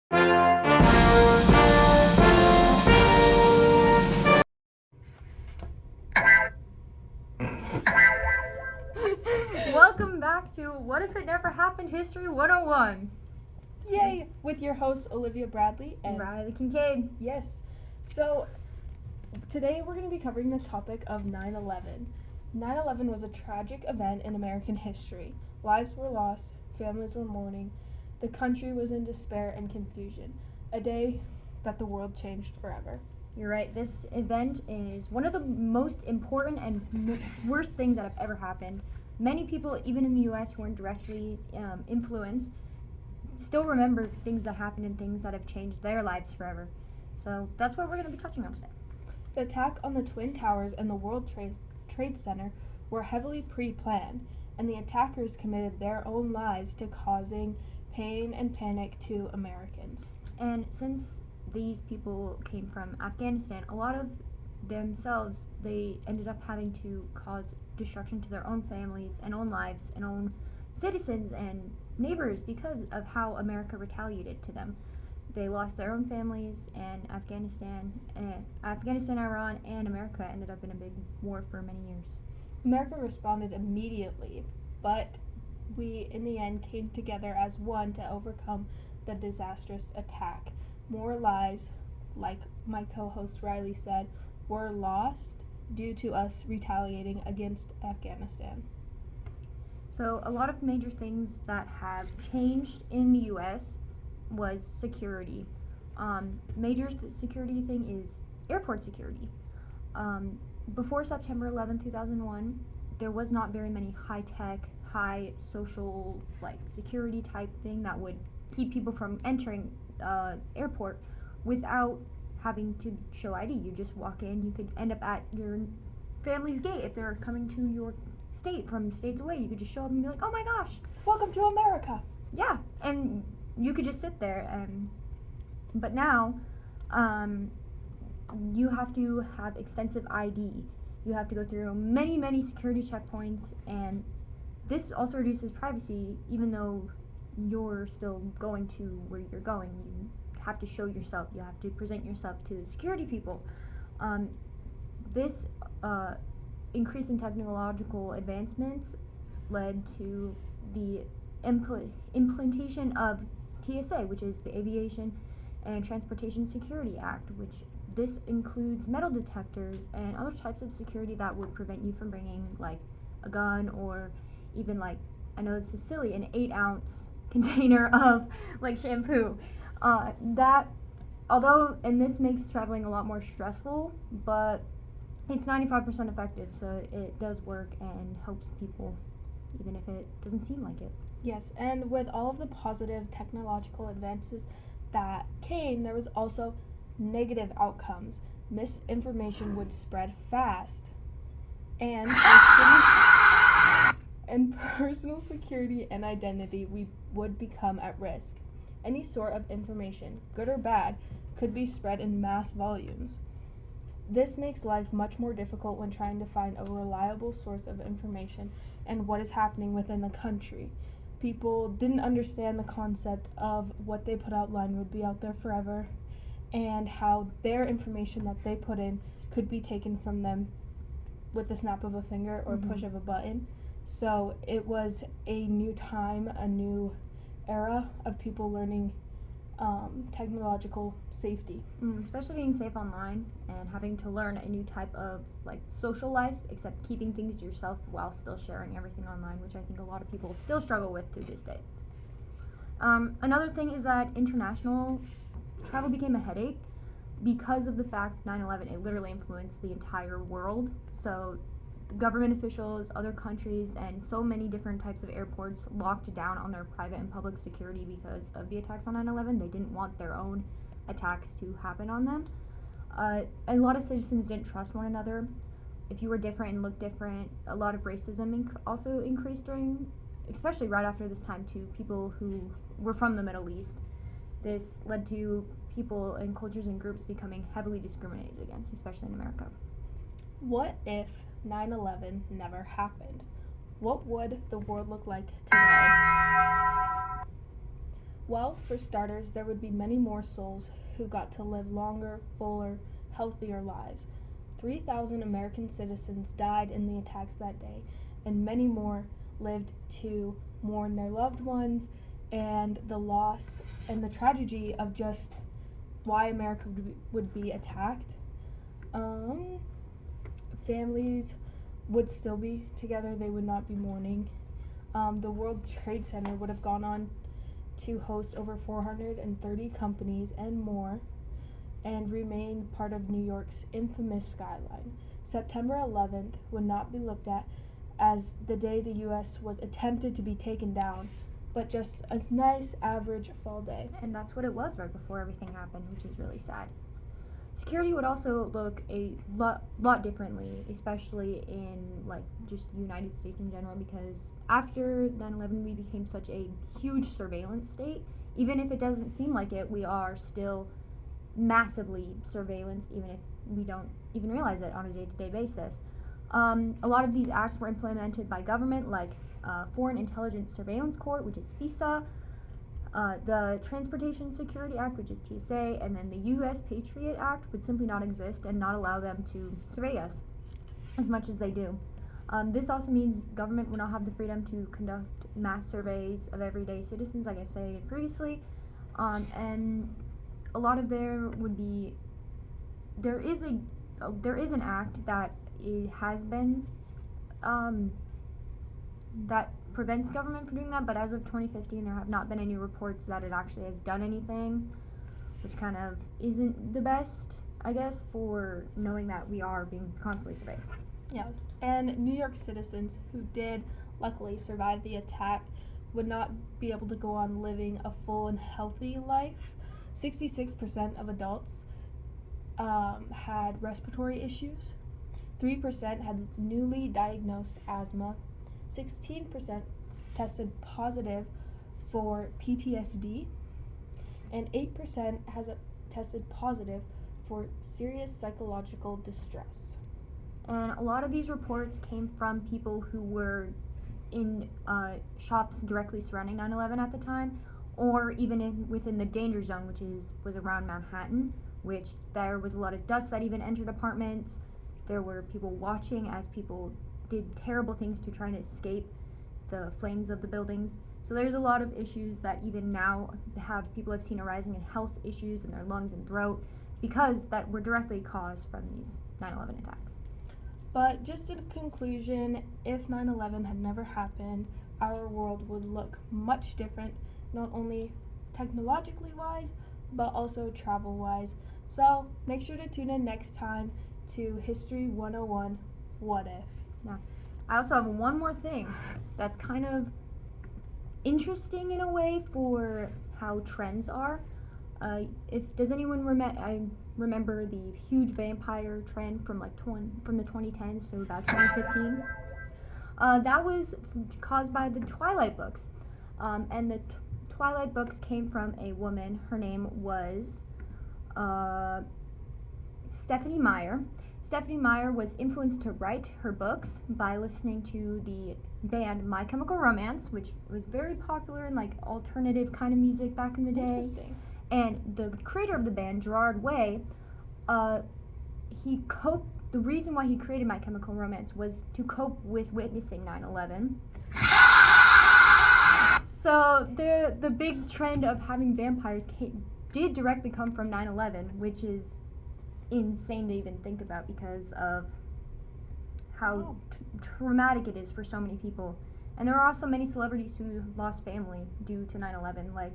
Welcome back to What If It Never Happened History 101. Yay! With your hosts Olivia Bradley and Riley Kincaid. Yes. So today we're going to be covering the topic of 9/11. 9/11 was a tragic event in American history. Lives were lost, families were mourning, the country was in despair and confusion. A day that the world changed forever. You're right. This event is one of the most important and worst things that have ever happened. Many people, even in the U.S., who weren't directly influenced, still remember things that happened and things that have changed their lives forever. So that's what we're going to be touching on today. The attack on the Twin Towers and the World Trade Center were heavily pre-planned, and the attackers committed their own lives to causing pain and panic to Americans. And since these people came from Afghanistan, a lot of themselves, they ended up having to cause destruction to their own families and own lives and own citizens and neighbors because of how America retaliated to them. They lost their own families, and Afghanistan, Iran, and America ended up in a big war for many years. America responded immediately, but we in the end came together as one to overcome the disastrous attack. More lives, like my co-host Riley said, were lost due to us retaliating against Afghanistan. So a lot of major things that have changed in the U.S. was security. Major security thing is airport security. Before September 11, 2001, there was not very many high-tech, high social security type thing that would keep people from entering airport without having to show ID. You just walk in, you could end up at your family's gate if they're coming to your state from states away. You could just show up and be like, oh my gosh, welcome to America. Yeah, and you could just sit there. But now you have to have extensive ID. You have to go through many security checkpoints, and this also reduces privacy. Even though you're still going to where you're going, you have to show yourself. You have to present yourself to the security people. This increase in technological advancements led to the implementation of TSA, which is the Aviation and Transportation Security Act, which this includes metal detectors and other types of security that would prevent you from bringing a gun, or even I know this is silly, an 8-ounce container of shampoo. And this makes traveling a lot more stressful, but it's 95% effective, so it does work and helps people, even if it doesn't seem like it. Yes, and with all of the positive technological advances that came, there was also negative outcomes. Misinformation would spread fast, and personal security and identity would become at risk. Any sort of information, good or bad, could be spread in mass volumes. This makes life much more difficult when trying to find a reliable source of information and what is happening within the country. People didn't understand the concept of what they put outline would be out there forever, and how their information that they put in could be taken from them with the snap of a finger or push of a button. So it was a new time, a new era of people learning technological safety. Especially being safe online and having to learn a new type of social life, except keeping things to yourself while still sharing everything online, which I think a lot of people still struggle with to this day. Another thing is that international travel became a headache because of the fact 9/11, it literally influenced the entire world. So government officials, other countries, and so many different types of airports locked down on their private and public security because of the attacks on 9/11. They didn't want their own attacks to happen on them. A lot of citizens didn't trust one another. If you were different and looked different, a lot of racism also increased especially right after this time, to people who were from the Middle East. This led to people and cultures and groups becoming heavily discriminated against, especially in America. What if 9/11 never happened? What would the world look like today? Well, for starters, there would be many more souls who got to live longer, fuller, healthier lives. 3,000 American citizens died in the attacks that day, and many more lived to mourn their loved ones and the loss and the tragedy of just why America would be attacked. Families would still be together, they would not be mourning. The World Trade Center would have gone on to host over 430 companies and more, and remain part of New York's infamous skyline. September 11th would not be looked at as the day the U.S. was attempted to be taken down, but just a nice average fall day. And that's what it was right before everything happened, which is really sad. Security would also look a lot differently, especially in like just the United States in general, because after 9/11 we became such a huge surveillance state. Even if it doesn't seem like it, we are still massively surveillanced, even if we don't even realize it on a day-to-day basis. A lot of these acts were implemented by government, like Foreign Intelligence Surveillance Court, which is FISA, the Transportation Security Act, which is TSA, and then the U.S. Patriot Act would simply not exist and not allow them to survey us as much as they do. This also means government would not have the freedom to conduct mass surveys of everyday citizens, like I said previously, and a lot of there is an act that has been that prevents government from doing that, but as of 2015 there have not been any reports that it actually has done anything, which kind of isn't the best, I guess, for knowing that we are being constantly surveyed. Yeah, and New York citizens who did luckily survive the attack would not be able to go on living a full and healthy life. 66% of adults had respiratory issues. 3% had newly diagnosed asthma. 16% tested positive for PTSD. And 8% has tested positive for serious psychological distress. And a lot of these reports came from people who were in shops directly surrounding 9/11 at the time, or even within the danger zone, which was around Manhattan, which there was a lot of dust that even entered apartments. There were people watching as people did terrible things to try to escape the flames of the buildings. So there's a lot of issues that even now people have seen arising in health issues in their lungs and throat, because that were directly caused from these 9/11 attacks. But just in conclusion, if 9/11 had never happened, our world would look much different, not only technologically wise, but also travel wise. So make sure to tune in next time to History 101, What If? Yeah. I also have one more thing that's kind of interesting in a way for how trends are. Does anyone remember the huge vampire trend from from the 2010s to about 2015? That was caused by the Twilight books, and the Twilight books came from a woman. Her name was Stephenie Meyer. Stephenie Meyer was influenced to write her books by listening to the band My Chemical Romance, which was very popular in like alternative kind of music back in the day. Interesting. And the creator of the band, Gerard Way, the reason why he created My Chemical Romance was to cope with witnessing 9/11. So the big trend of having vampires did directly come from 9/11, which is insane to even think about because of how traumatic it is for so many people. And there are also many celebrities who lost family due to 9/11. Like,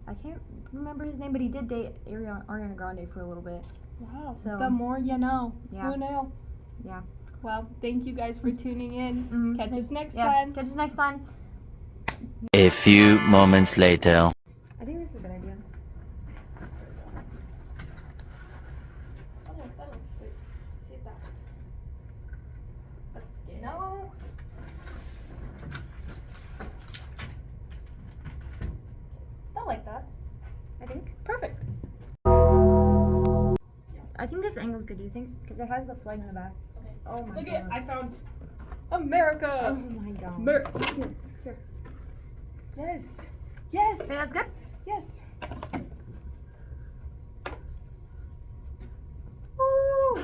I can't remember his name, but he did date Ariana Grande for a little bit. Wow. So, the more you know. Yeah. Who knew? Yeah. Well, thank you guys for tuning in. Mm-hmm. Catch us next time. Catch us next time. A few moments later. I think this is a good idea. No. Not like that. I think. Perfect. I think this angle's good. Do you think? Because it has the flag in the back. Okay. Oh my Look god. at, I found America. Oh my god. Here. Yes. Yes. Okay, that's good. Yes. Woo!